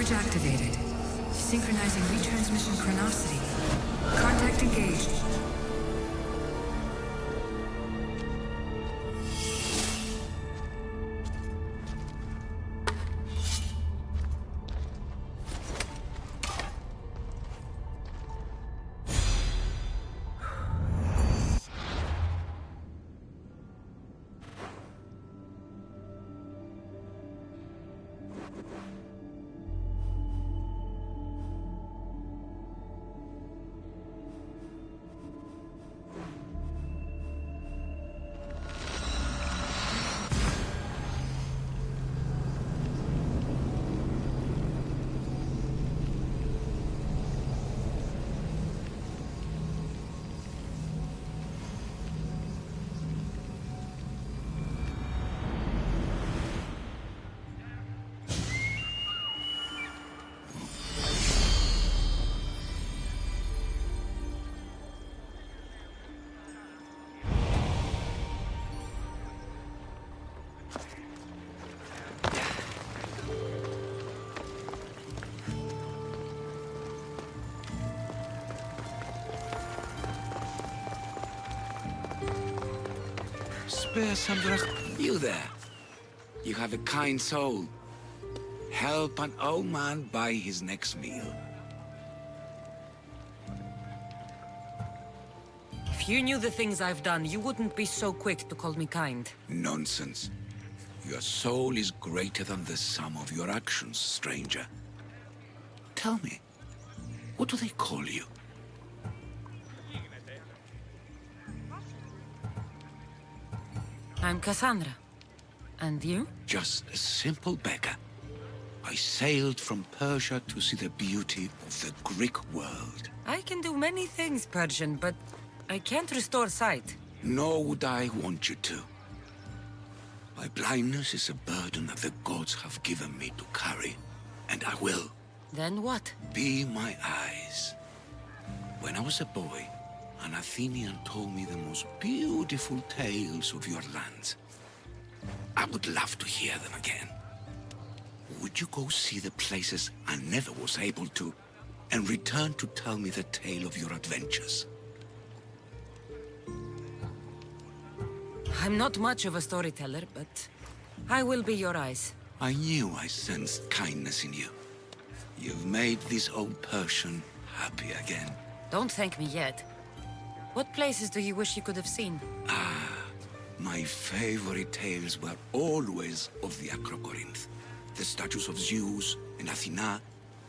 Forge activated. Synchronizing retransmission chronicity. Contact engaged. Spare some You there. You have a kind soul. Help an old man buy his next meal. If you knew the things I've done, you wouldn't be so quick to call me kind. Nonsense. Your soul is greater than the sum of your actions, stranger. Tell me, what do they call you? I'm Cassandra. And you? Just a simple beggar. I sailed from Persia to see the beauty of the Greek world. I can do many things, Persian, but I can't restore sight. Nor would I want you to. My blindness is a burden that the gods have given me to carry, and I will. Then what? Be my eyes. When I was a boy, an Athenian told me the most beautiful tales of your lands. I would love to hear them again. Would you go see the places I never was able to, and return to tell me the tale of your adventures? I'm not much of a storyteller, but I will be your eyes. I knew I sensed kindness in you. You've made this old Persian happy again. Don't thank me yet. What places do you wish you could have seen? My favorite tales were always of the Acrocorinth. The statues of Zeus in Athena,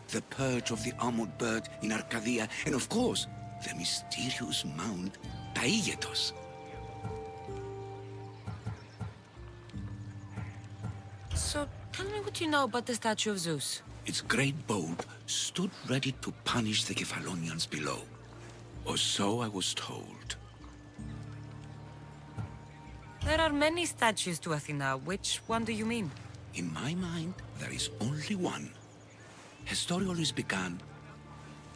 the perch of the armored bird in Arcadia, and of course, the mysterious mound Taigetos. So, tell me what you know about the statue of Zeus. Its great bolt stood ready to punish the Kephalonians below. Or so I was told. There are many statues to Athena. Which one do you mean? In my mind, there is only one. Her story always began.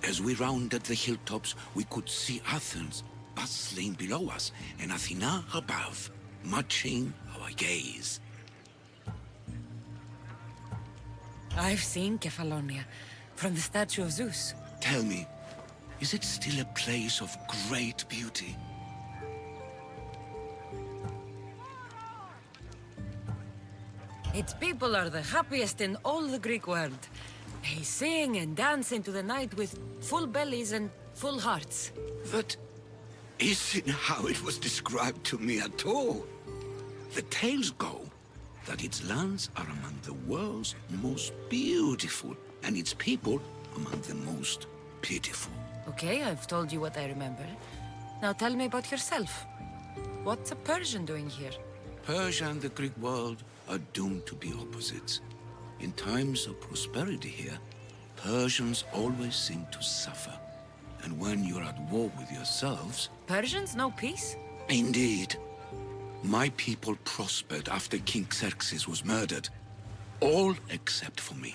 As we rounded the hilltops, we could see Athens bustling below us, and Athena above, matching our gaze. I've seen Kephallonia, from the statue of Zeus. Tell me, is it still a place of great beauty? Its people are the happiest in all the Greek world. They sing and dance into the night with full bellies and full hearts. That isn't how it was described to me at all. The tales go that its lands are among the world's most beautiful, and its people among the most pitiful. Okay, I've told you what I remember. Now tell me about yourself. What's a Persian doing here? Persia and the Greek world are doomed to be opposites. In times of prosperity here, Persians always seem to suffer. And when you're at war with yourselves... Persians know peace? Indeed. My people prospered after King Xerxes was murdered. All except for me.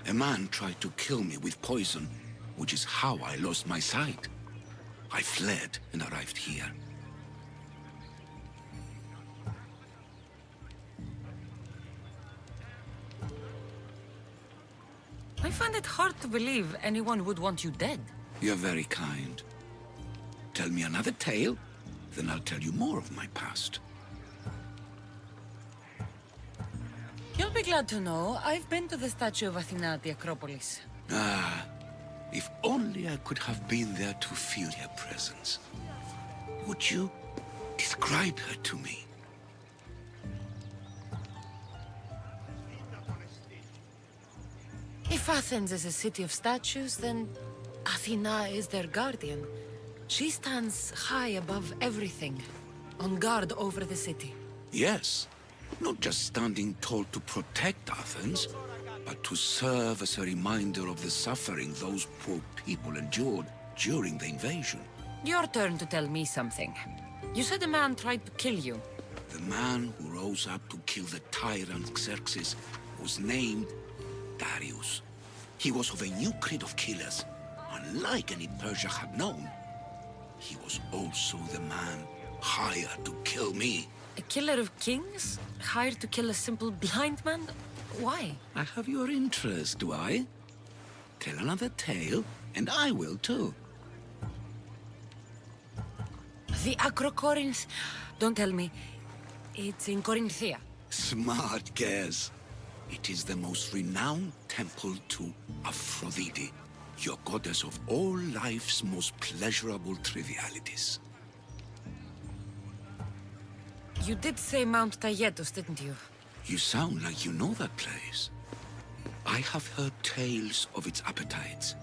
A man tried to kill me with poison, which is how I lost my sight. I fled and arrived here. find it hard to believe anyone would want you dead. You're very kind. Tell me another tale, then I'll tell you more of my past. You'll be glad to know I've been to the statue of Athena at the Acropolis. Ah, if only I could have been there to feel her presence. Would you describe her to me? If Athens is a city of statues, then Athena is their guardian. She stands high above everything, on guard over the city. Yes, not just standing tall to protect Athens, but to serve as a reminder of the suffering those poor people endured during the invasion. Your turn to tell me something. You said a man tried to kill you. The man who rose up to kill the tyrant Xerxes was named Darius. He was of a new creed of killers, unlike any Persia had known. He was also the man hired to kill me. A killer of kings? Hired to kill a simple blind man? Why? I have your interest, do I? Tell another tale, and I will too. The Acrocorinth... Don't tell me. It's in Corinthia. Smart guess. It is the most renowned temple to Aphrodite, your goddess of all life's most pleasurable trivialities. You did say Mount Taygetus, didn't you? You sound like you know that place. I have heard tales of its appetites.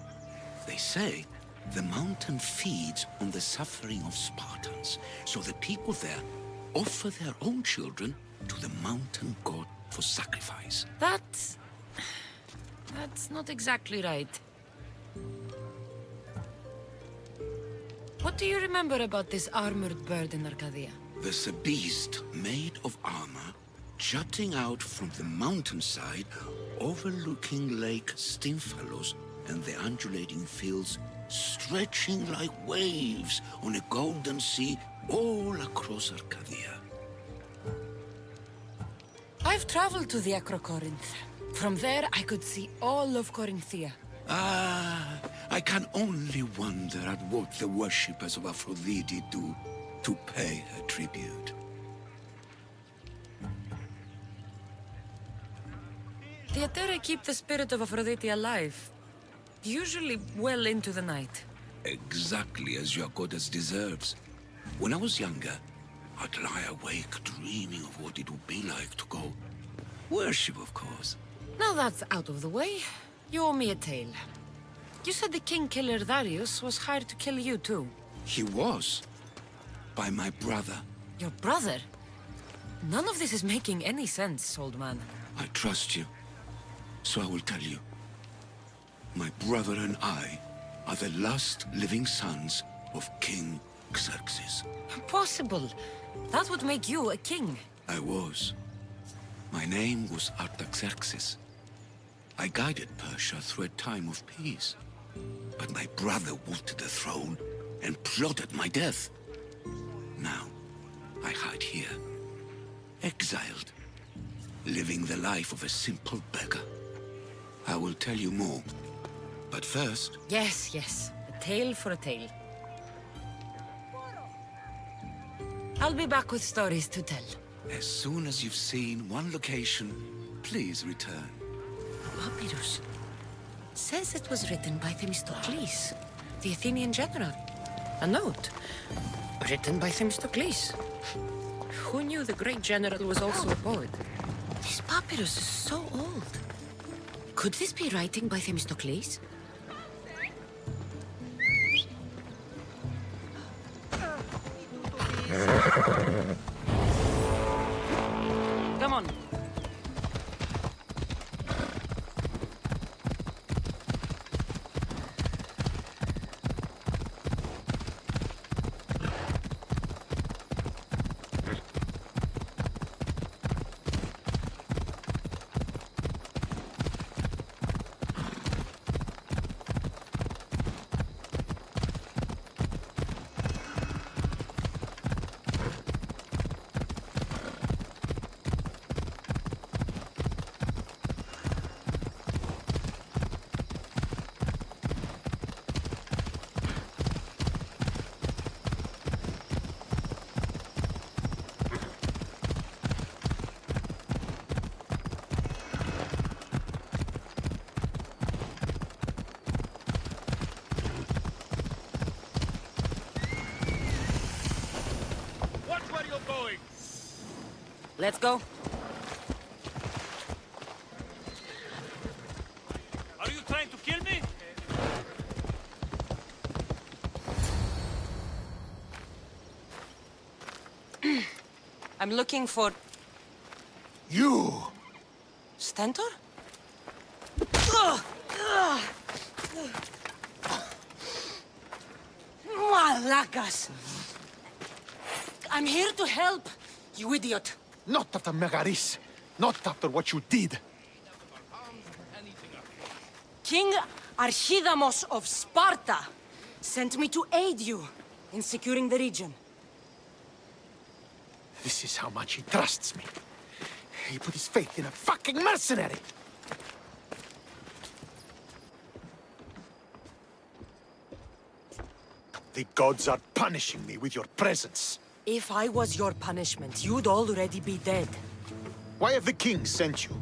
They say the mountain feeds on the suffering of Spartans, so the people there offer their own children to the mountain god for sacrifice. That's not exactly right. What do you remember about this armored bird in Arcadia? There's a beast made of armor jutting out from the mountainside, overlooking Lake Stymphalos and the undulating fields stretching like waves on a golden sea all across Arcadia. I've traveled to the Acrocorinth. From there, I could see all of Corinthia. Ah, I can only wonder at what the worshippers of Aphrodite do to pay her tribute. The Aeteri keep the spirit of Aphrodite alive, usually well into the night. Exactly as your goddess deserves. When I was younger, I'd lie awake dreaming of what it would be like to go worship, of course. Now that's out of the way, you owe me a tale. You said the king killer Darius was hired to kill you too. He was. By my brother. Your brother? None of this is making any sense, old man. I trust you, so I will tell you. My brother and I are the last living sons of King Xerxes. Impossible. That would make you a king. I was. My name was Artaxerxes. I guided Persia through a time of peace. But my brother wanted the throne and plotted my death. Now, I hide here, exiled, living the life of a simple beggar. I will tell you more, but first... Yes, yes. A tale for a tale. I'll be back with stories to tell. As soon as you've seen one location, please return. Papyrus. Says it was written by Themistocles, the Athenian general. A note. Written by Themistocles. Who knew the great general was also a poet? This papyrus is so old. Could this be writing by Themistocles? Come on. Let's go. Are you trying to kill me? I'm looking for... You! Stentor? Malakas! I'm here to help, you idiot. Not after Megaris. Not after what you did. King Archidamos of Sparta sent me to aid you in securing the region. This is how much he trusts me. He put his faith in a fucking mercenary! The gods are punishing me with your presence. If I was your punishment, you'd already be dead. Why have the kings sent you?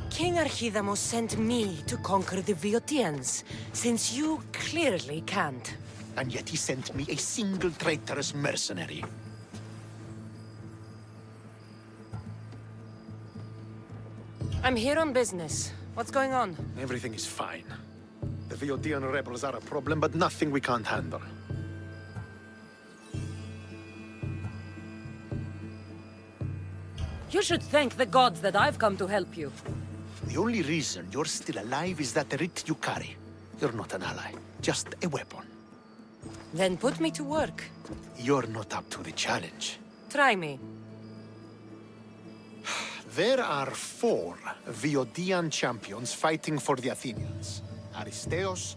King Archidamos sent me to conquer the Viotians, since you clearly can't. And yet he sent me a single traitorous mercenary. I'm here on business. What's going on? Everything is fine. The Viotian rebels are a problem, but nothing we can't handle. You should thank the gods that I've come to help you. The only reason you're still alive is that writ you carry. You're not an ally, just a weapon. Then put me to work. You're not up to the challenge. Try me. There are 4 Viodian champions fighting for the Athenians. Aristeos,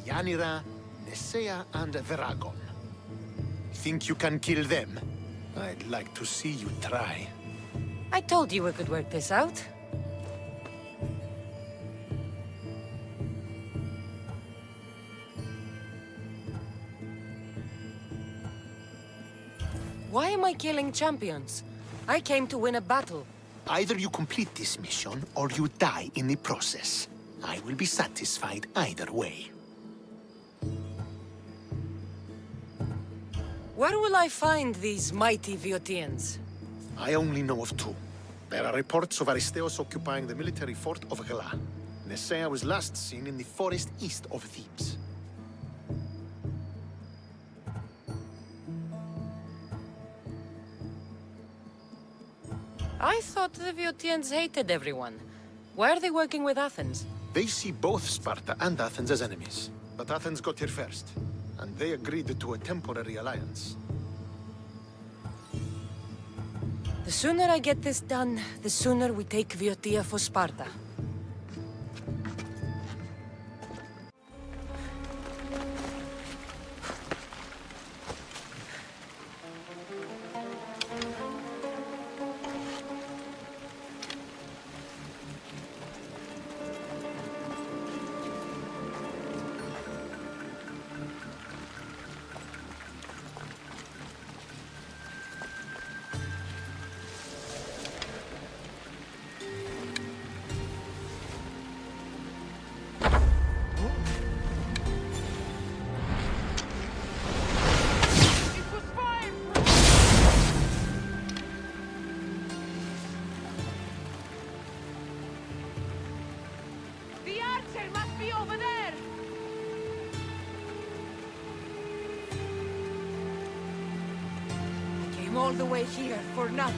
Yanira, Nesea, and Veragon. Think you can kill them? I'd like to see you try. I told you we could work this out. Why am I killing champions? I came to win a battle. Either you complete this mission, or you die in the process. I will be satisfied either way. Where will I find these mighty Viotians? I only know of 2. There are reports of Aristeos occupying the military fort of Gela. Nesea was last seen in the forest east of Thebes. I thought the Viotians hated everyone. Why are they working with Athens? They see both Sparta and Athens as enemies. But Athens got here first, and they agreed to a temporary alliance. The sooner I get this done, the sooner we take Viotia for Sparta. All the way here for nothing.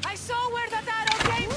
I saw where that arrow came.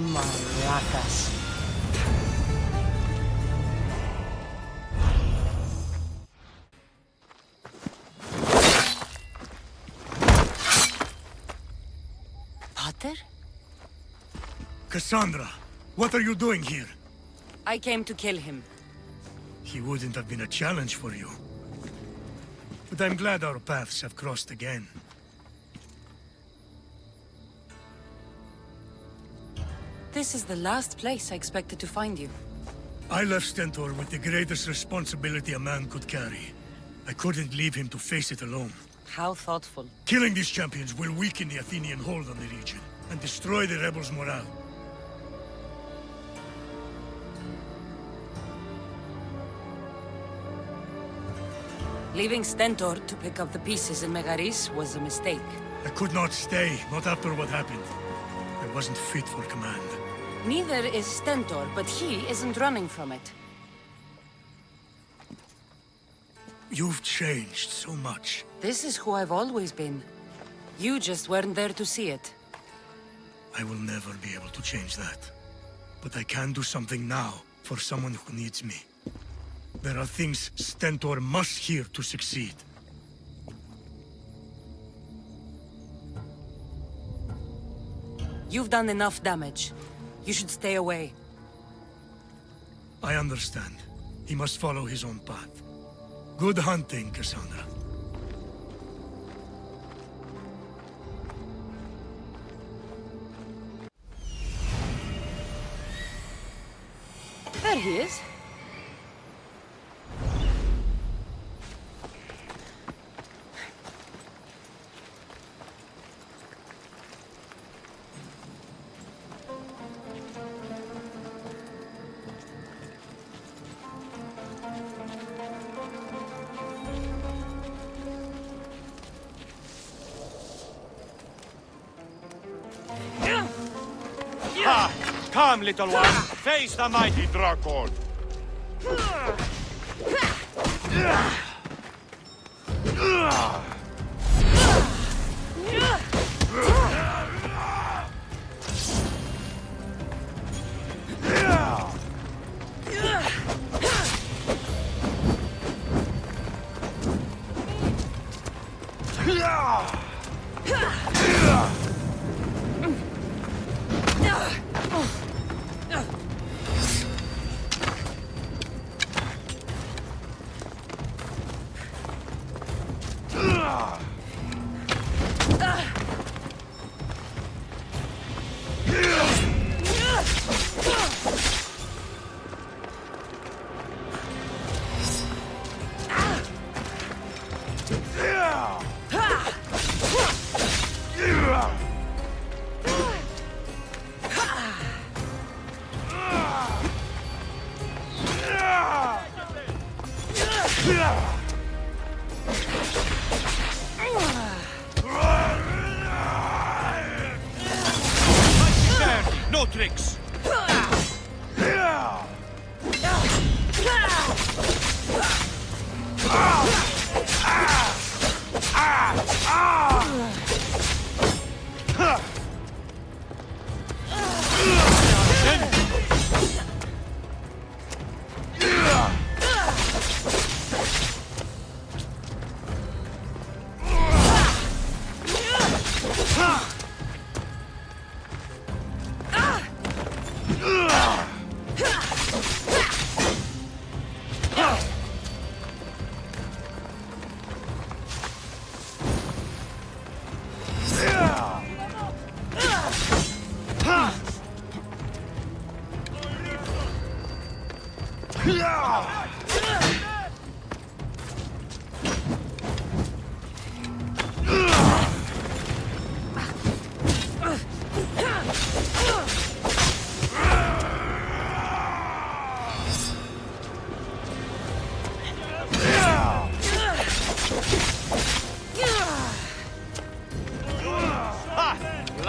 Maracas. Potter? Cassandra, what are you doing here? I came to kill him. He wouldn't have been a challenge for you. But I'm glad our paths have crossed again. This is the last place I expected to find you. I left Stentor with the greatest responsibility a man could carry. I couldn't leave him to face it alone. How thoughtful. Killing these champions will weaken the Athenian hold on the region, and destroy the rebels' morale. Leaving Stentor to pick up the pieces in Megaris was a mistake. I could not stay, not after what happened. I wasn't fit for command. Neither is Stentor, but he isn't running from it. You've changed so much. This is who I've always been. You just weren't there to see it. I will never be able to change that. But I can do something now for someone who needs me. There are things Stentor must hear to succeed. You've done enough damage. You should stay away. I understand. He must follow his own path. Good hunting, Cassandra. There he is. Ha! Come, little one. Face the mighty Dragon.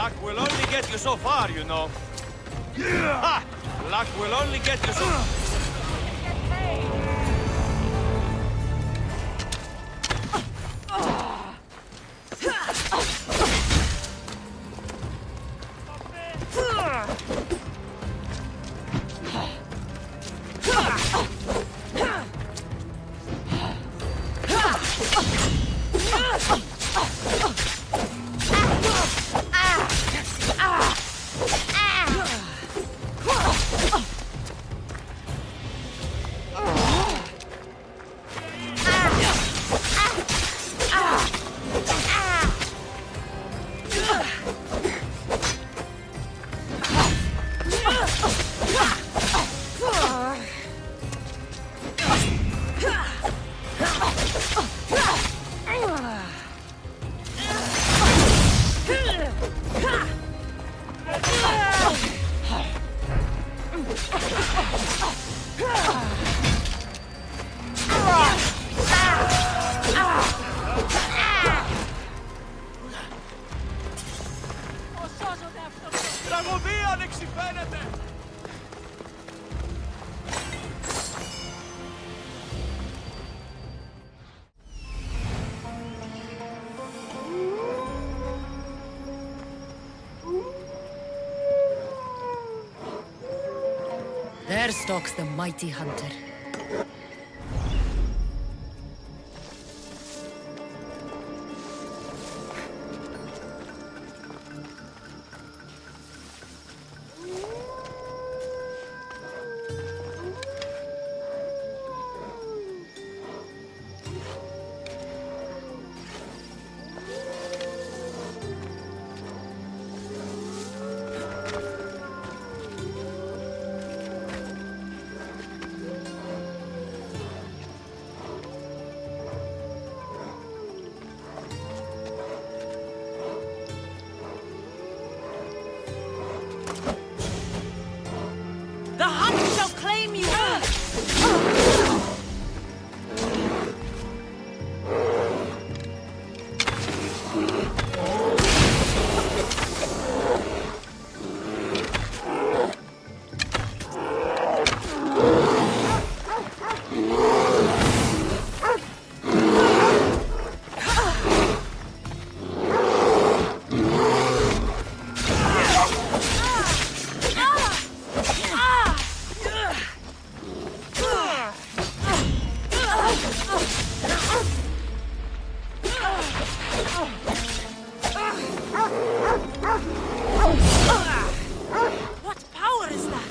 Luck will only get you so far, you know. Ha! Luck will only get you so far. Τραγωδία ανεξιφαίνεται! There stalks the mighty hunter. The hunt shall claim you! What power is that?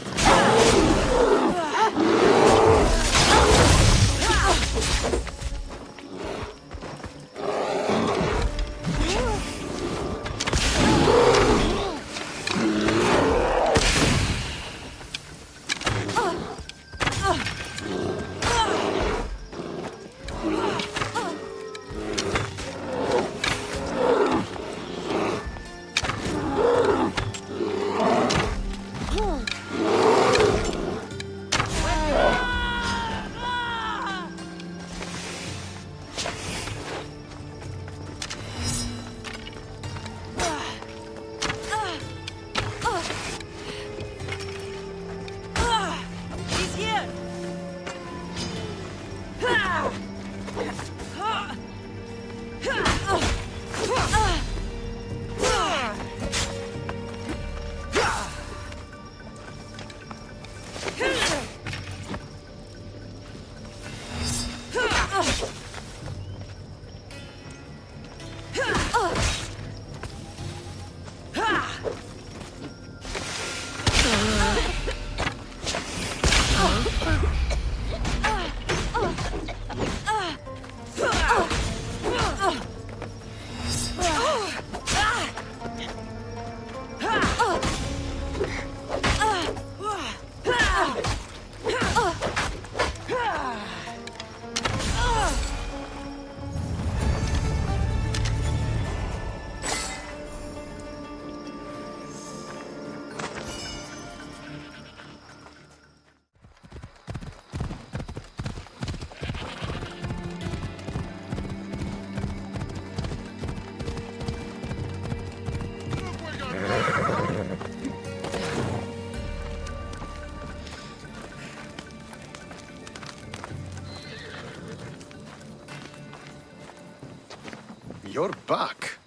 You're back.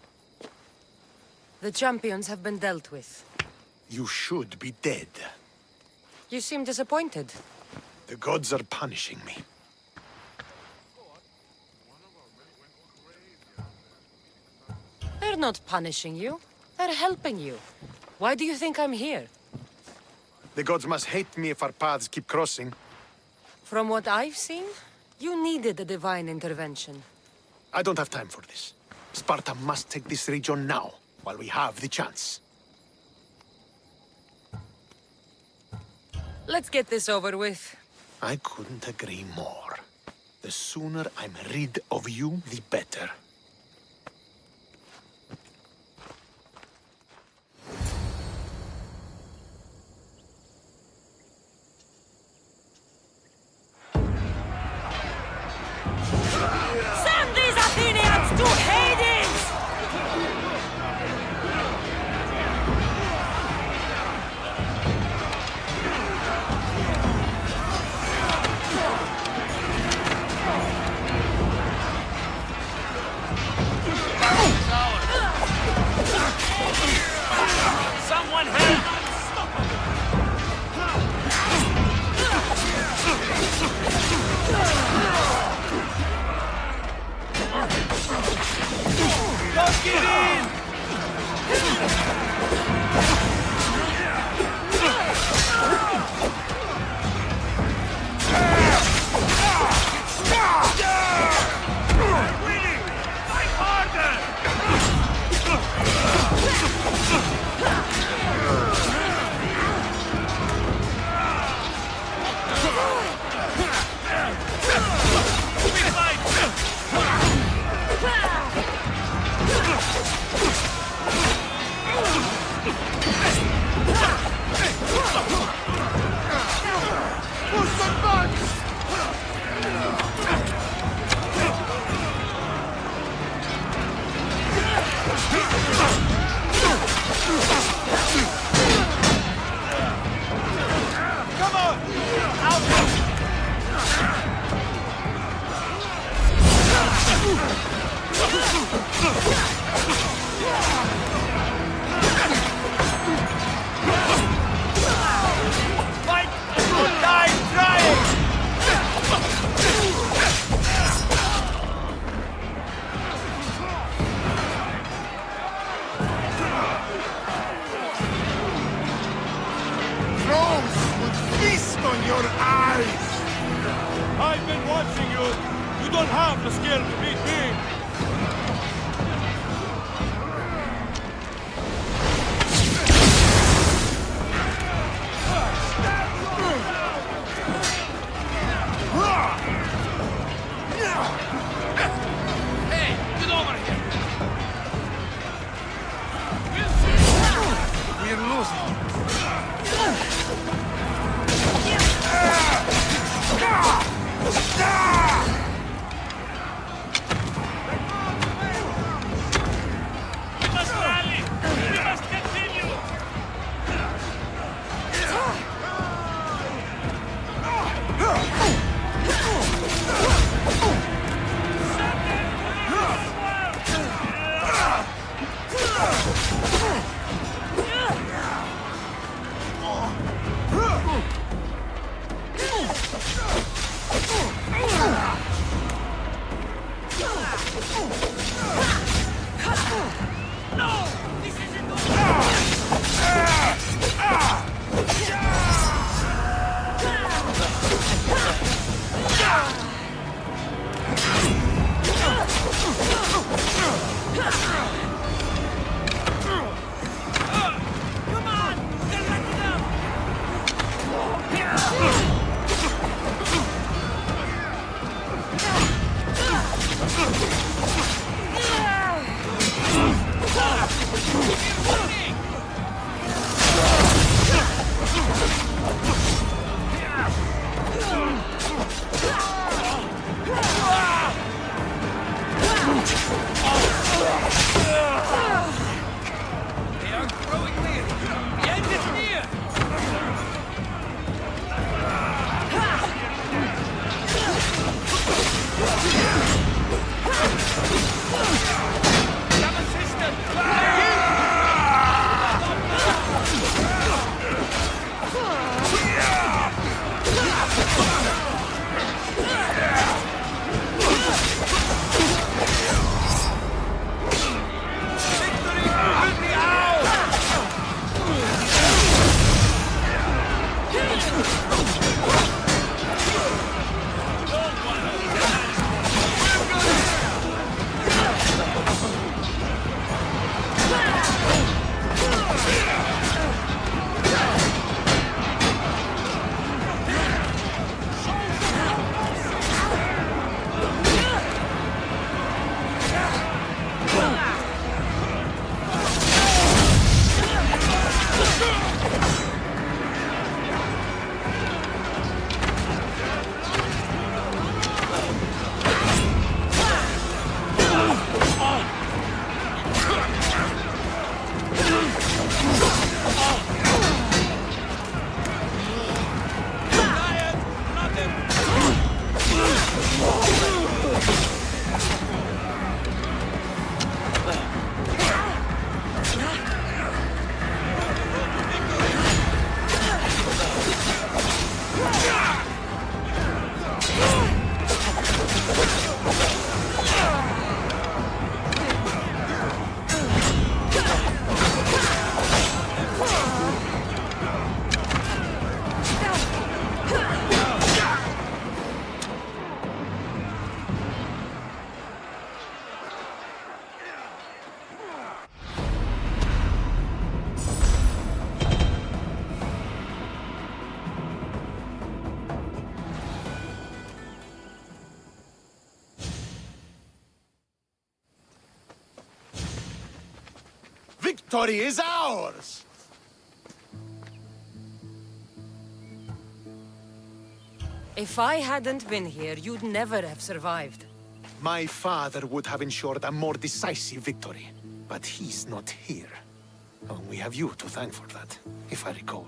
The champions have been dealt with. You should be dead. You seem disappointed. The gods are punishing me. They're not punishing you. They're helping you. Why do you think I'm here? The gods must hate me if our paths keep crossing. From what I've seen, you needed a divine intervention. I don't have time for this. Sparta must take this region now, while we have the chance. Let's get this over with. I couldn't agree more. The sooner I'm rid of you, the better. Send these Athenians to Hades! Someone help! Don't give in! We're winning! Fight harder! We fight! Come on! Out! Fight or die trying! Trolls will feast on your eyes! I've been watching you. You don't have the skill to beat me. Hey, get over here. We're losing. victory is ours! If I hadn't been here, you'd never have survived. My father would have ensured a more decisive victory, but he's not here. Oh, we have you to thank for that, if I recall.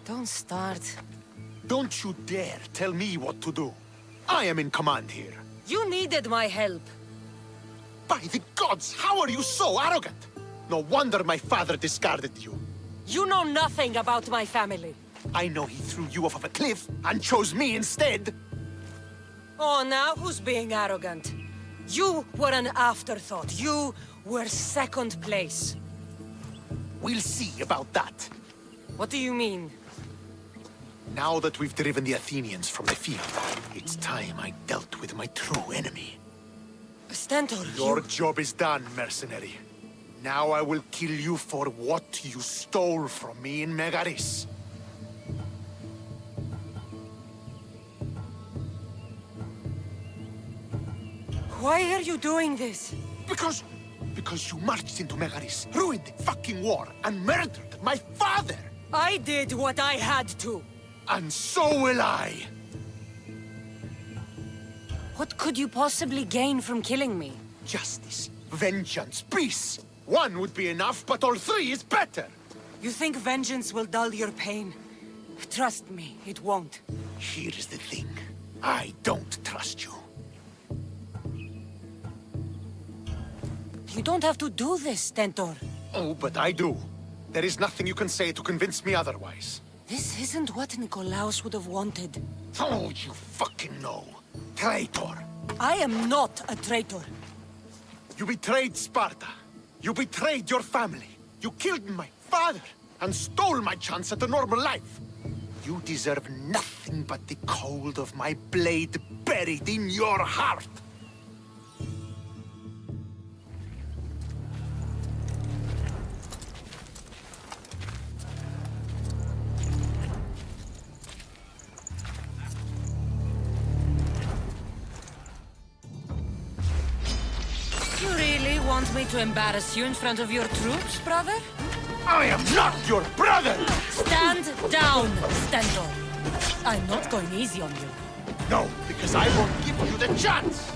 Don't start. Don't you dare tell me what to do. I am in command here. You needed my help. By the gods, how are you so arrogant? No wonder my father discarded you. You know nothing about my family. I know he threw you off of a cliff and chose me instead. Oh, now who's being arrogant? You were an afterthought. You were second place. We'll see about that. What do you mean? Now that we've driven the Athenians from the field, it's time I dealt with my true enemy. Stentor, Your job is done, mercenary. Now I will kill you for what you stole from me in Megaris. Why are you doing this? Because you marched into Megaris, ruined the fucking war, and murdered my father! I did what I had to. And so will I! What could you possibly gain from killing me? Justice, vengeance, peace! One would be enough, but all three is better! You think vengeance will dull your pain? Trust me, it won't. Here is the thing. I don't trust you. You don't have to do this, Stentor. Oh, but I do. There is nothing you can say to convince me otherwise. This isn't what Nikolaos would have wanted. Oh, you fucking know. Traitor. I am not a traitor. You betrayed Sparta. You betrayed your family. You killed my father and stole my chance at a normal life. You deserve nothing but the cold of my blade buried in your heart. You really want me to embarrass you in front of your troops, brother? I am not your brother! Stand down, Stentor. I'm not going easy on you. No, because I won't give you the chance!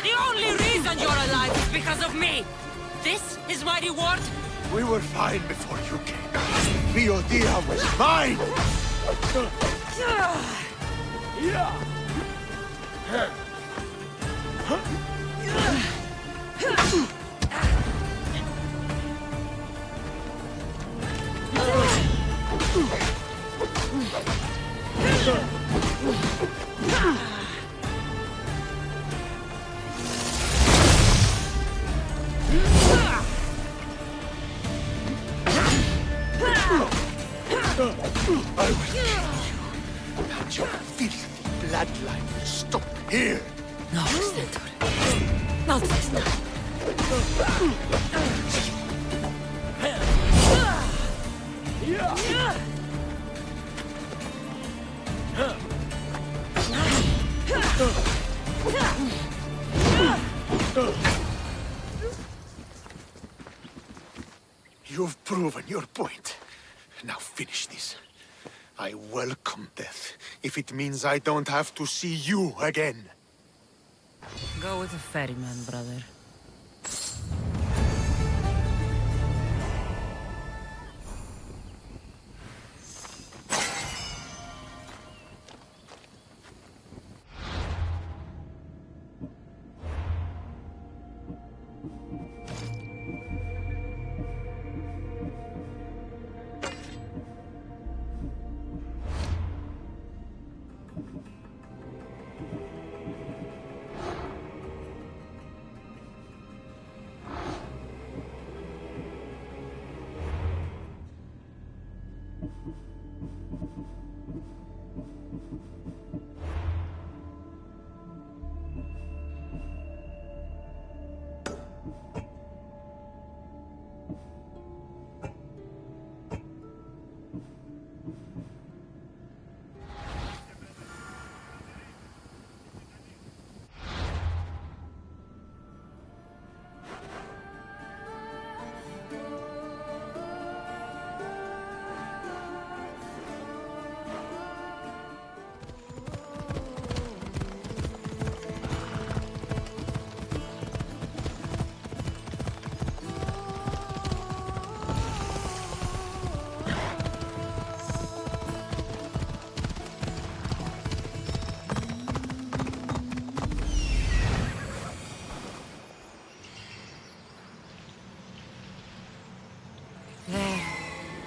The only reason you're alive is because of me! This is my reward? We were fine before you came. Viodia was mine! I will kill you. And your filthy bloodline will stop here. No, Stentor. Not this time. You've proven your point. Now finish this. I welcome death, if it means I don't have to see you again. Go with the ferryman, brother.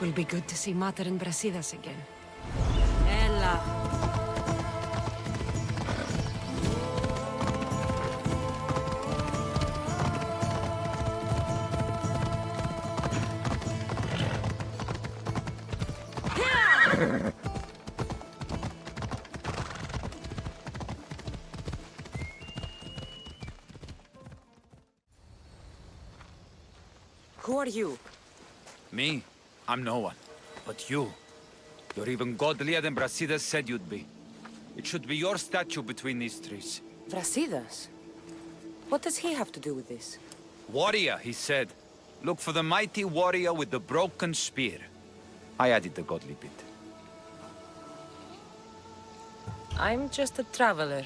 Will be good to see Mater and Brasidas again. Ella. Who are you? Me? I'm no one. But you. You're even godlier than Brasidas said you'd be. It should be your statue between these trees. Brasidas? What does he have to do with this? Warrior, he said. Look for the mighty warrior with the broken spear. I added the godly bit. I'm just a traveler.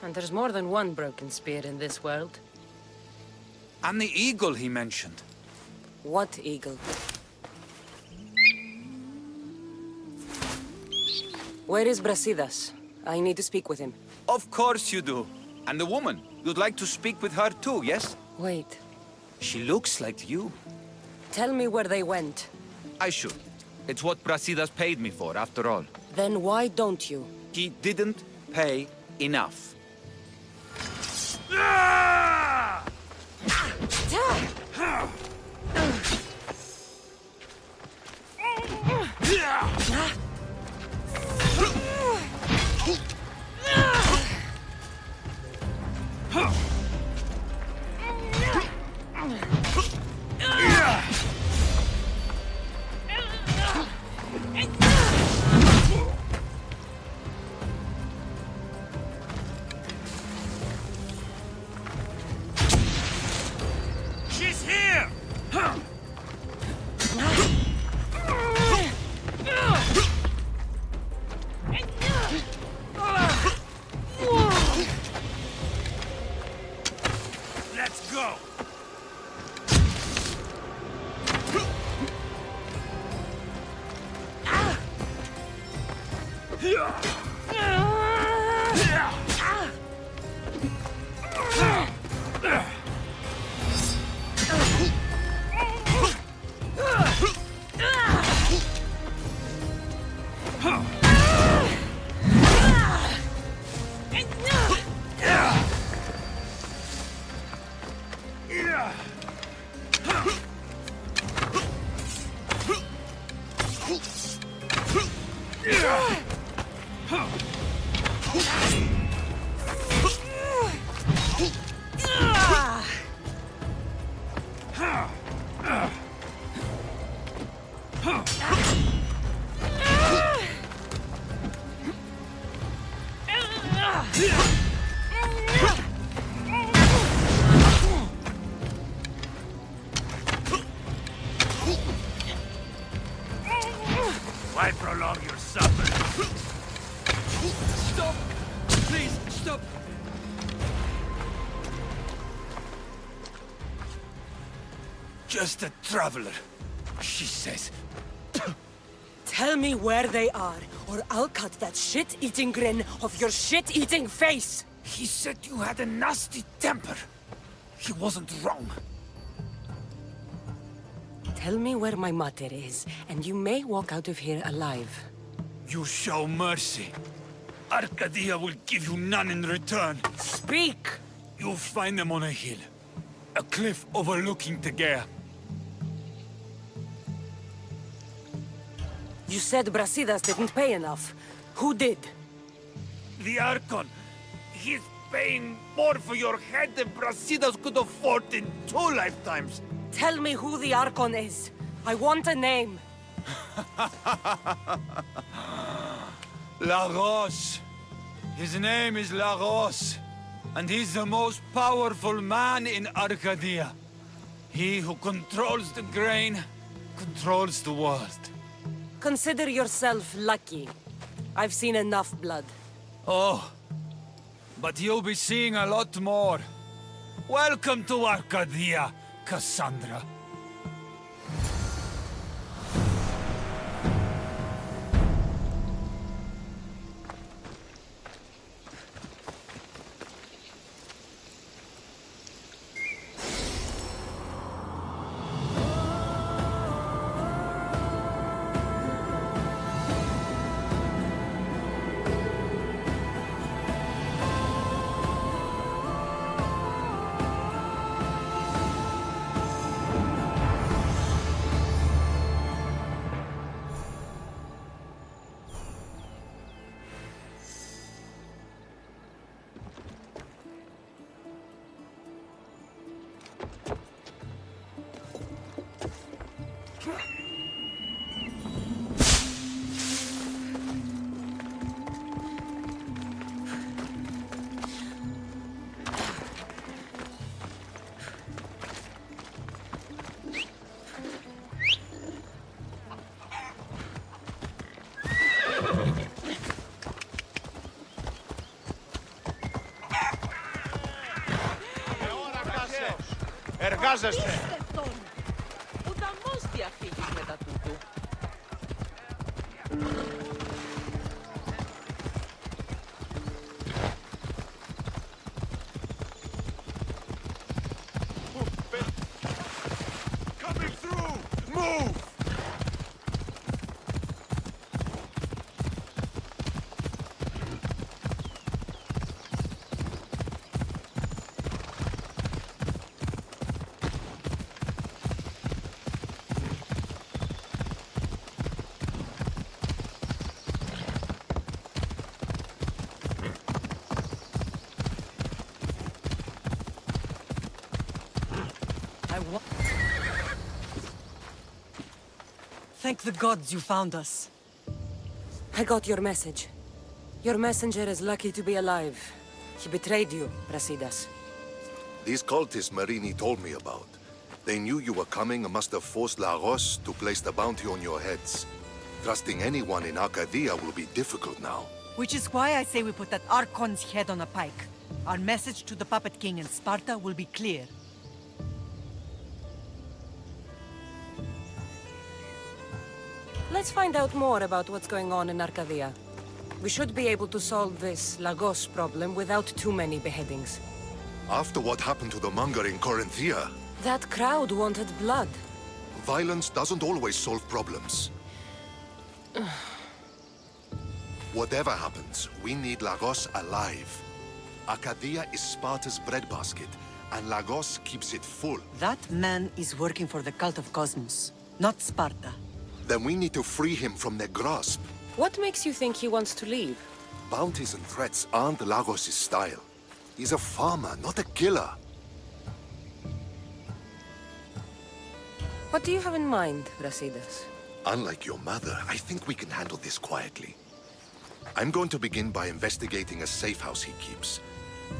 And there's more than one broken spear in this world. And the eagle he mentioned. What eagle? Where is Brasidas? I need to speak with him. Of course you do. And the woman, you'd like to speak with her too, yes? Wait. She looks like you. Tell me where they went. I should. It's what Brasidas paid me for, after all. Then why don't you? He didn't pay enough. She's here! Let's go! Just a traveler, she says. Tell me where they are, or I'll cut that shit-eating grin off your shit-eating face! He said you had a nasty temper. He wasn't wrong. Tell me where my mother is, and you may walk out of here alive. You show mercy. Arcadia will give you none in return. Speak! You'll find them on a hill. A cliff overlooking Tegea. You said Brasidas didn't pay enough. Who did? The Archon. He's paying more for your head than Brasidas could afford in 2 lifetimes. Tell me who the Archon is. I want a name. Lagos. His name is Lagos. And he's the most powerful man in Arcadia. He who controls the grain, controls the world. Consider yourself lucky. I've seen enough blood. Oh, but you'll be seeing a lot more. Welcome to Arcadia, Cassandra. Εργάζεστε! Ουδαμός διαφύγεις μετά τούτου. Coming through! Move! Thank the gods you found us. I got your message. Your messenger is lucky to be alive. He betrayed you, Brasidas. These cultists Marini told me about. They knew you were coming and must have forced Lagos to place the bounty on your heads. Trusting anyone in Arcadia will be difficult now. Which is why I say we put that Archon's head on a pike. Our message to the Puppet King in Sparta will be clear. Let's find out more about what's going on in Arcadia. We should be able to solve this Lagos problem without too many beheadings. After what happened to the monger in Corinthia, That crowd wanted blood. violence doesn't always solve problems. Whatever happens, we need Lagos alive. Arcadia is Sparta's breadbasket, and Lagos keeps it full. That man is working for the cult of Cosmos, not Sparta. Then we need to free him from their grasp. What makes you think he wants to leave? Bounties and threats aren't Lagos' style. He's a farmer, not a killer. What do you have in mind, Brasidas? Unlike your mother, I think we can handle this quietly. I'm going to begin by investigating a safe house he keeps.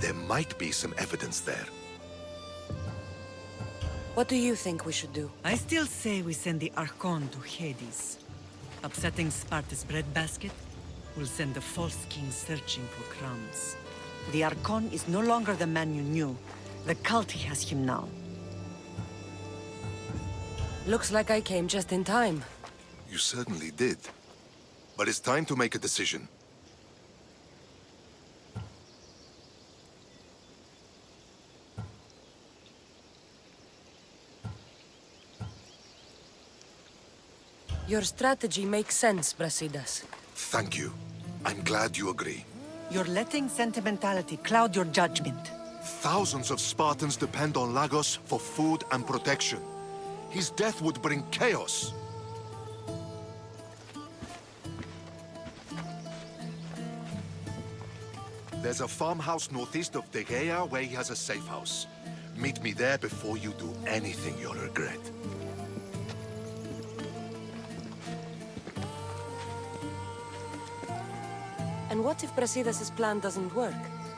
There might be some evidence there. What do you think we should do? I still say we send the Archon to Hades. Upsetting Sparta's breadbasket will send the false king searching for crumbs. The Archon is no longer the man you knew. The cult has him now. Looks like I came just in time. You certainly did. But it's time to make a decision. Your strategy makes sense, Brasidas. Thank you. I'm glad you agree. You're letting sentimentality cloud your judgment. Thousands of Spartans depend on Lagos for food and protection. His death would bring chaos. There's a farmhouse northeast of Degeia where he has a safe house. Meet me there before you do anything you'll regret. And what if Brasidas' plan doesn't work?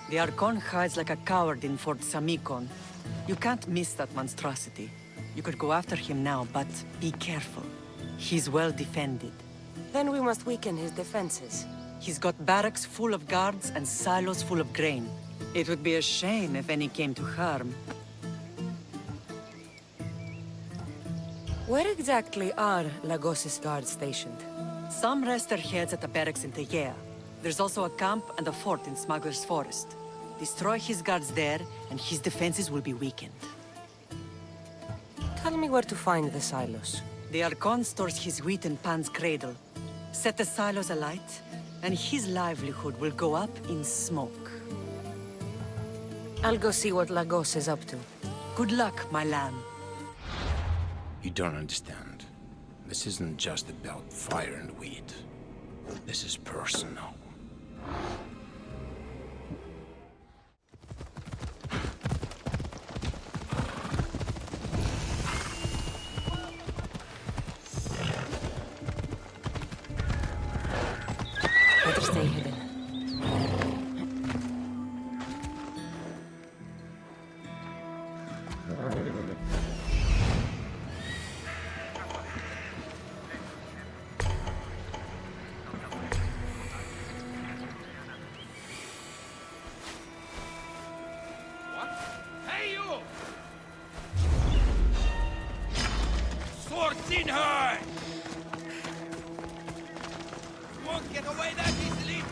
The Archon hides like a coward in Fort Samikon. You can't miss that monstrosity. You could go after him now, but be careful. He's well defended. Then we must weaken his defenses. He's got barracks full of guards and silos full of grain. It would be a shame if any came to harm. Where exactly are Lagos' guards stationed? Some rest their heads at the barracks in Tegea. There's also a camp and a fort in Smuggler's Forest. Destroy his guards there, and his defenses will be weakened. Tell me where to find the silos. The Archon stores his wheat in Pan's cradle. Set the silos alight, and his livelihood will go up in smoke. I'll go see what Lagos is up to. Good luck, my lamb. You don't understand. This isn't just about fire and wheat. This is personal. Better stay hidden. Hey, you! Swords in her! You won't get away that easily!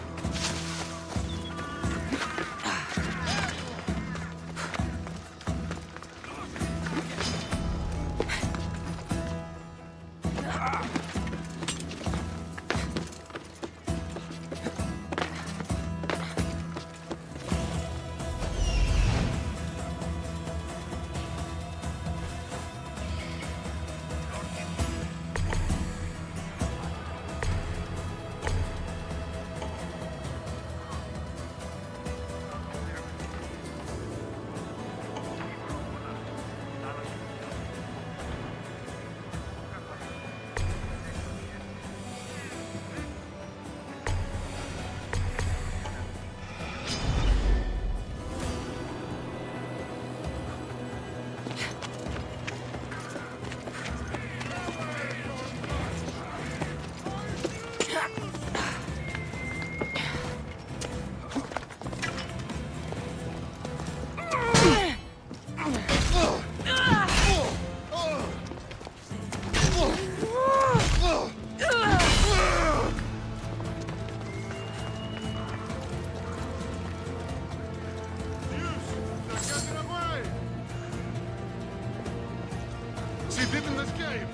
She didn't escape!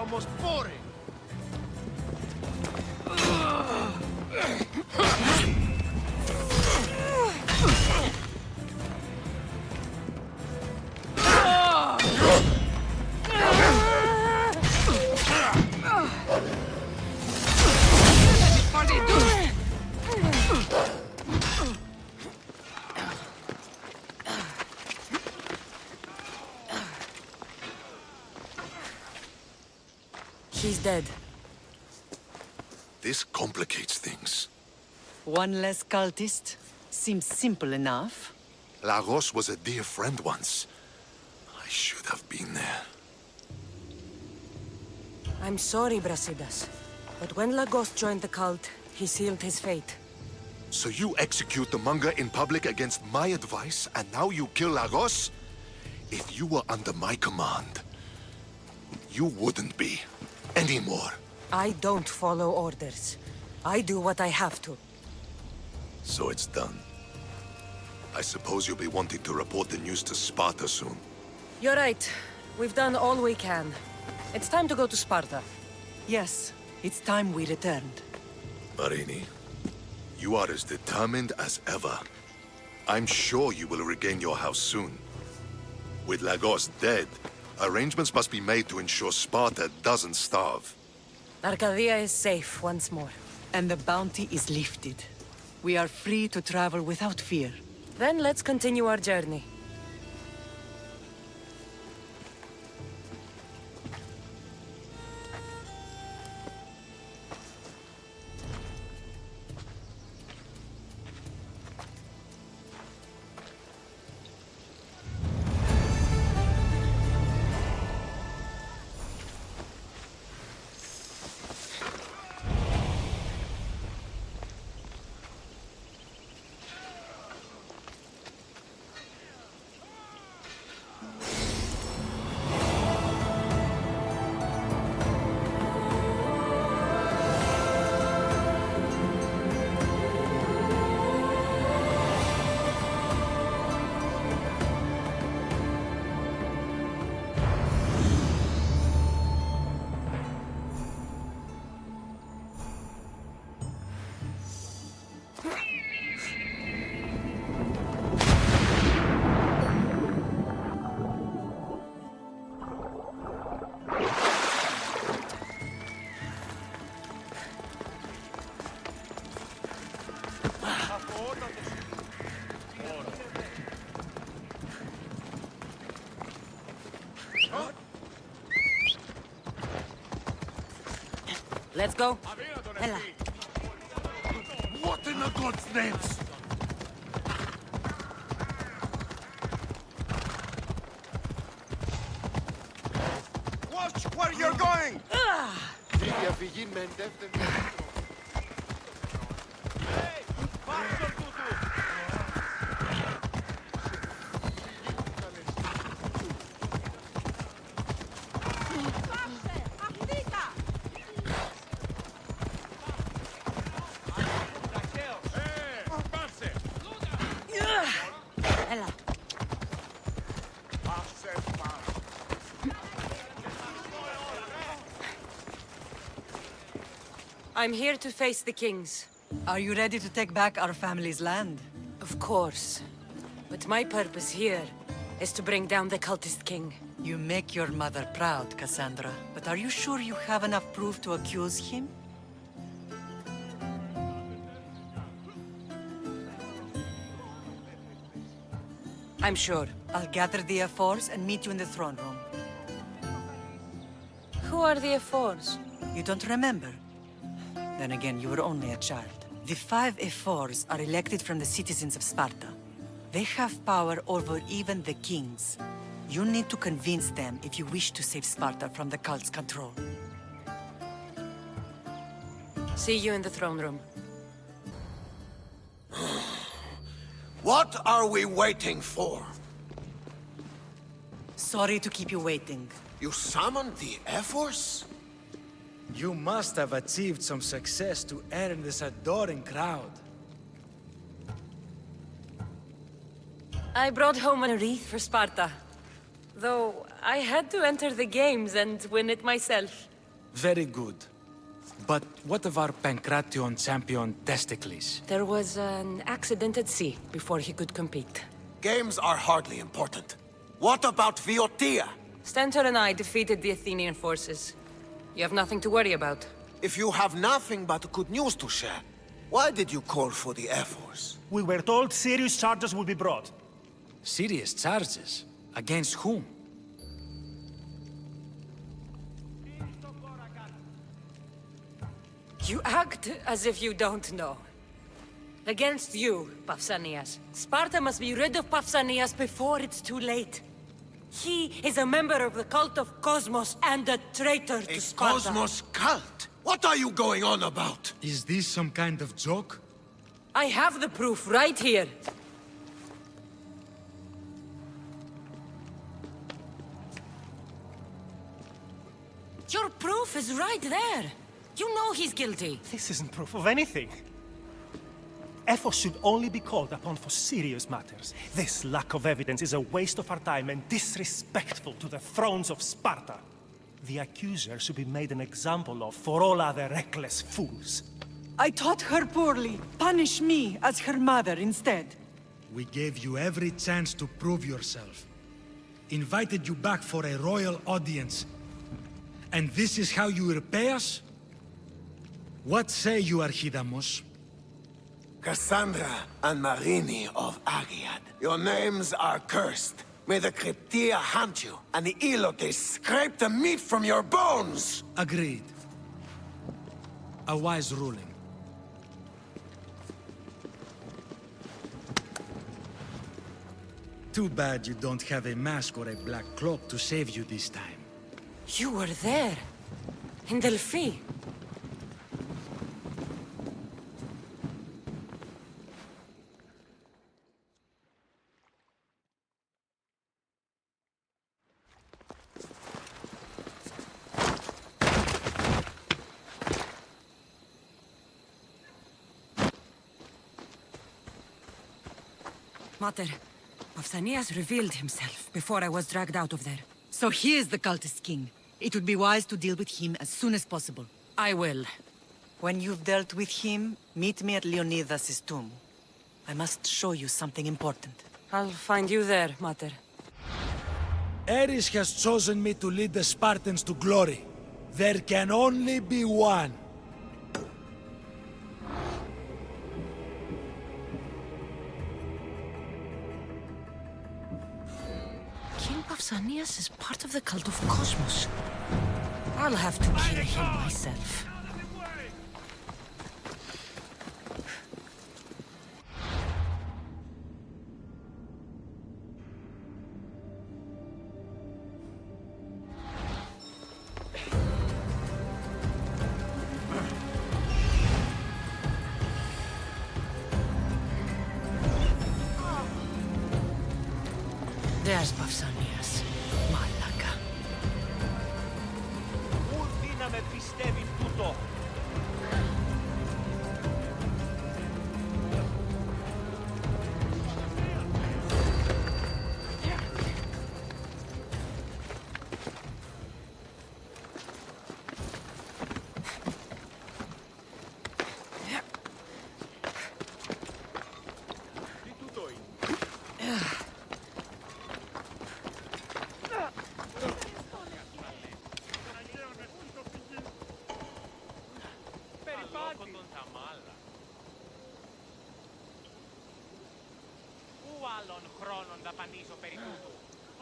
almost boring. He's dead. This complicates things. One less cultist? Seems simple enough. Lagos was a dear friend once. I should have been there. I'm sorry, Brasidas. But when Lagos joined the cult, he sealed his fate. So you execute the manga in public against my advice, and now you kill Lagos? If you were under my command, you wouldn't be. Anymore. I don't follow orders. I do what I have to. So it's done. I suppose you'll be wanting to report the news to Sparta soon. You're right. We've done all we can. It's time to go to Sparta. Yes, it's time we returned. Marini, you are as determined as ever. I'm sure you will regain your house soon. With Lagos dead, arrangements must be made to ensure Sparta doesn't starve. Arcadia is safe once more. And the bounty is lifted. We are free to travel without fear. Then let's continue our journey. Let's go. Ella. What in the God's names? Watch where you're going! Ella. I'm here to face the kings. Are you ready to take back our family's land? Of course. But my purpose here is to bring down the cultist king. You make your mother proud, Cassandra. But are you sure you have enough proof to accuse him? I'm sure. I'll gather the F4s and meet you in the throne room. Who are the F4s? You don't remember? Then again, you were only a child. The 5 F4s are elected from the citizens of Sparta. They have power over even the kings. You need to convince them if you wish to save Sparta from the cult's control. See you in the throne room. What are we waiting for? Sorry to keep you waiting. You summoned the F-Force? You must have achieved some success to earn this adoring crowd. I brought home a wreath for Sparta. Though I had to enter the games and win it myself. Very good. But what of our Pancration champion Testicles? There was an accident at sea before he could compete. Games are hardly important. What about Viotia? Stentor and I defeated the Athenian forces. You have nothing to worry about. If you have nothing but good news to share, why did you call for the Air Force? We were told serious charges would be brought. Serious charges? Against whom? You act as if you don't know. Against you, Pausanias. Sparta must be rid of Pausanias before it's too late. He is a member of the cult of Cosmos and a traitor to Sparta. Cosmos cult? What are you going on about? Is this some kind of joke? I have the proof right here. Your proof is right there. You know he's guilty. This isn't proof of anything. Ephos should only be called upon for serious matters. This lack of evidence is a waste of our time and disrespectful to the thrones of Sparta. The accuser should be made an example of for all other reckless fools. I taught her poorly. Punish me as her mother instead. We gave you every chance to prove yourself. Invited you back for a royal audience. And this is how you repay us? What say you, Archidamos? Cassandra and Marini of Agiad. Your names are cursed. May the Cryptia hunt you, and the Ilotes scrape the meat from your bones! Agreed. A wise ruling. Too bad you don't have a mask or a black cloak to save you this time. You were there. In Delphi. Mater, Pausanias revealed himself before I was dragged out of there. So he is the cultist king. It would be wise to deal with him as soon as possible. I will. When you've dealt with him, meet me at Leonidas' tomb. I must show you something important. I'll find you there, Mater. Ares has chosen me to lead the Spartans to glory. There can only be one. King Pausanias is part of the cult of Cosmos. I'll have to kill him myself. There's Pausanias, μαλάκα. Πού δύναμε πιστεύει τούτο. Πού άλλον χρόνον δαπανίσω περί τούτου.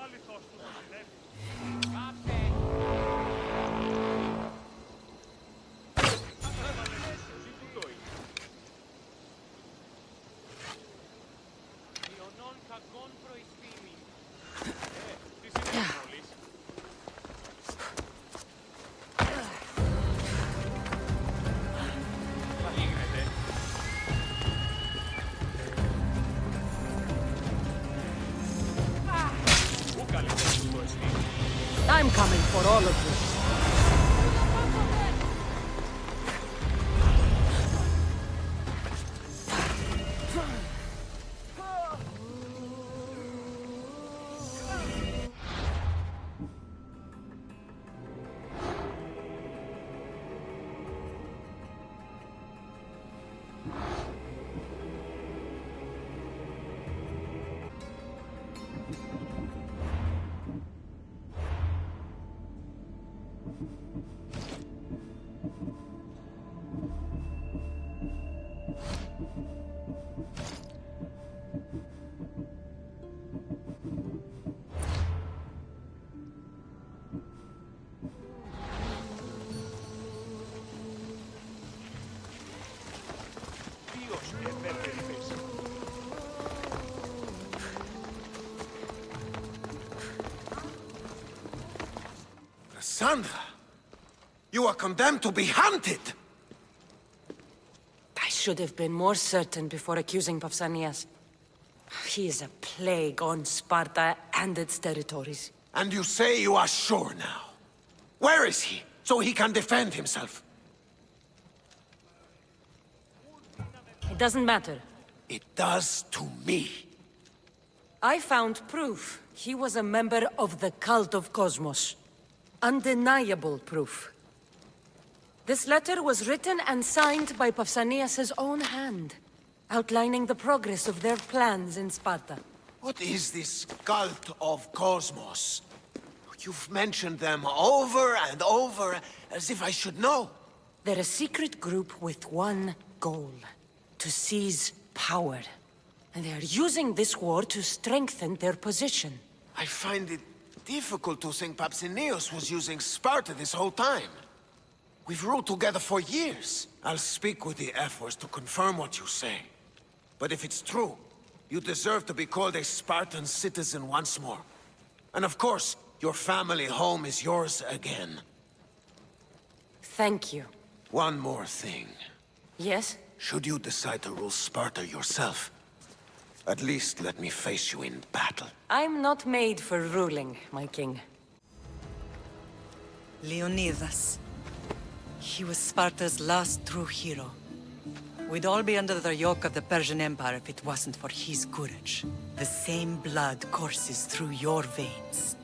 Αληθώς του συνέβη. Πάψε. Ιωνών κακών προεισφήμι. Τι σημαίνει μόλις. I'm coming for all of you. Cassandra, you are condemned to be hunted! I should have been more certain before accusing Pausanias. He is a plague on Sparta and its territories. And you say you are sure now? Where is he, so he can defend himself? It doesn't matter. It does to me. I found proof he was a member of the cult of Cosmos. Undeniable proof. This letter was written and signed by Pausanias' own hand, outlining the progress of their plans in Sparta. What is this cult of Cosmos? You've mentioned them over and over, as if I should know. They're a secret group with one goal: to seize power. And they are using this war to strengthen their position. I find it difficult to think Pausanias was using Sparta this whole time. We've ruled together for years. I'll speak with the Ephors to confirm what you say. But if it's true, you deserve to be called a Spartan citizen once more. And of course, your family home is yours again. Thank you. One more thing. Yes? Should you decide to rule Sparta yourself, at least let me face you in battle. I'm not made for ruling, my king. Leonidas. He was Sparta's last true hero. We'd all be under the yoke of the Persian Empire if it wasn't for his courage. The same blood courses through your veins.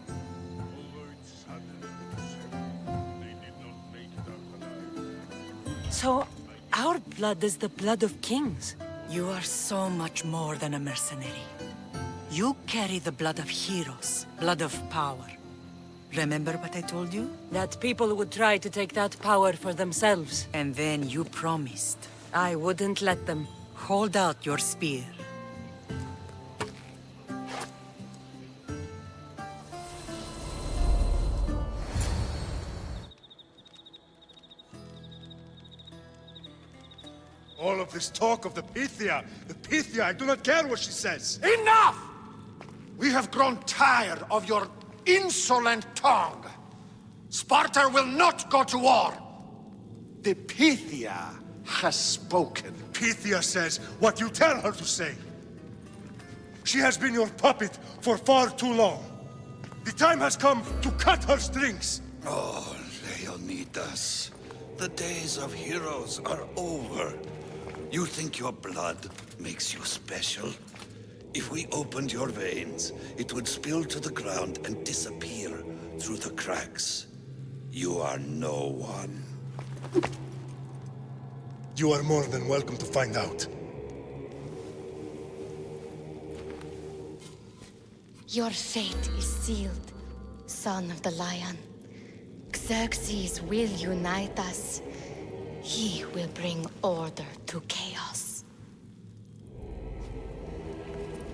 So, our blood is the blood of kings. You are so much more than a mercenary. You carry the blood of heroes, blood of power. Remember what I told you? That people would try to take that power for themselves. And then you promised. I wouldn't let them. Hold out your spear. All of this talk of the Pythia, I do not care what she says. Enough! We have grown tired of your insolent tongue. Sparta will not go to war. The Pythia has spoken. Pythia says what you tell her to say. She has been your puppet for far too long. The time has come to cut her strings. Oh, Leonidas. The days of heroes are over. You think your blood makes you special? If we opened your veins, it would spill to the ground and disappear through the cracks. You are no one. You are more than welcome to find out. Your fate is sealed, son of the Lion. Xerxes will unite us. He will bring order to chaos.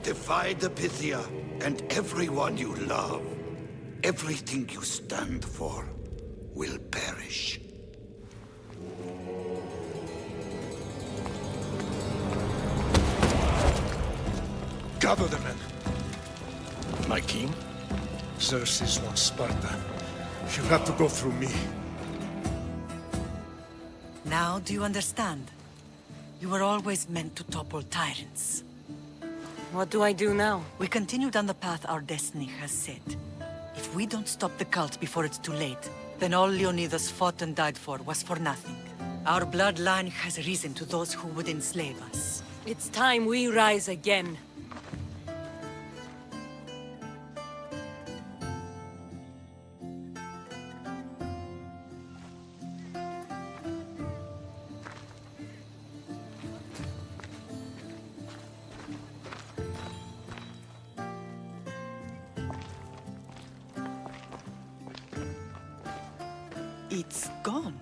Divide the Pythia and everyone you love. Everything you stand for will perish. Gather the men. My king? Xerxes wants Sparta. You have to go through me. Now do you understand? You were always meant to topple tyrants. What do I do now? We continue down the path our destiny has set. If we don't stop the cult before it's too late, then all Leonidas fought and died for was for nothing. Our bloodline has risen to those who would enslave us. It's time we rise again. It's gone.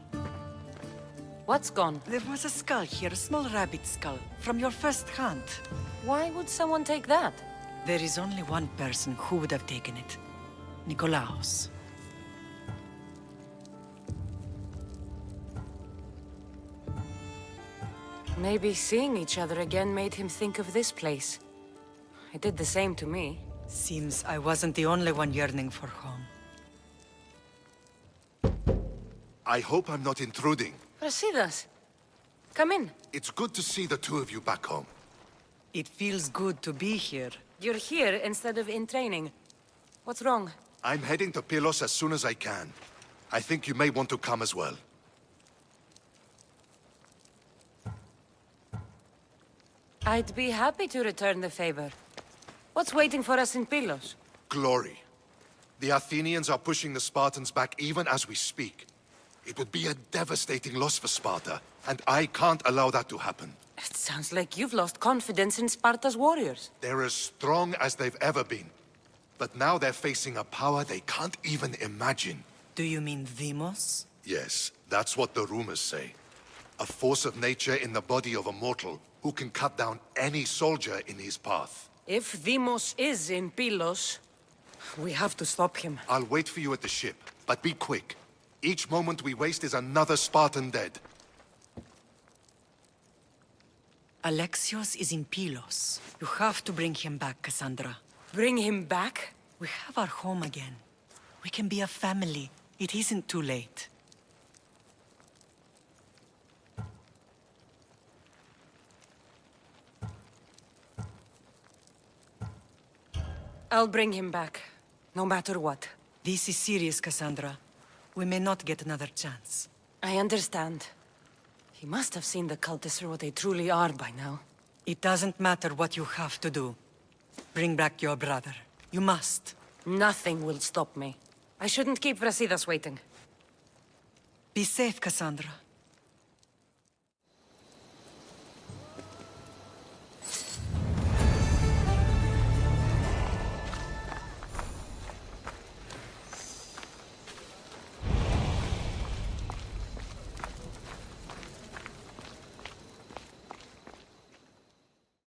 What's gone? There was a skull here, a small rabbit skull, from your first hunt. Why would someone take that? There is only one person who would have taken it. Nikolaos. Maybe seeing each other again made him think of this place. It did the same to me. Seems I wasn't the only one yearning for home. I hope I'm not intruding. Brasidas, come in. It's good to see the two of you back home. It feels good to be here. You're here instead of in training. What's wrong? I'm heading to Pylos as soon as I can. I think you may want to come as well. I'd be happy to return the favor. What's waiting for us in Pylos? Glory. The Athenians are pushing the Spartans back even as we speak. It would be a devastating loss for Sparta, and I can't allow that to happen. It sounds like you've lost confidence in Sparta's warriors. They're as strong as they've ever been. But now they're facing a power they can't even imagine. Do you mean Demos? Yes, that's what the rumors say. A force of nature in the body of a mortal who can cut down any soldier in his path. If Demos is in Pylos, we have to stop him. I'll wait for you at the ship, but be quick. Each moment we waste is another Spartan dead. Alexios is in Pylos. You have to bring him back, Cassandra. Bring him back? We have our home again. We can be a family. It isn't too late. I'll bring him back, no matter what. This is serious, Cassandra. We may not get another chance. I understand. He must have seen the cultists for what they truly are by now. It doesn't matter what you have to do. Bring back your brother. You must. Nothing will stop me. I shouldn't keep Brasidas waiting. Be safe, Cassandra.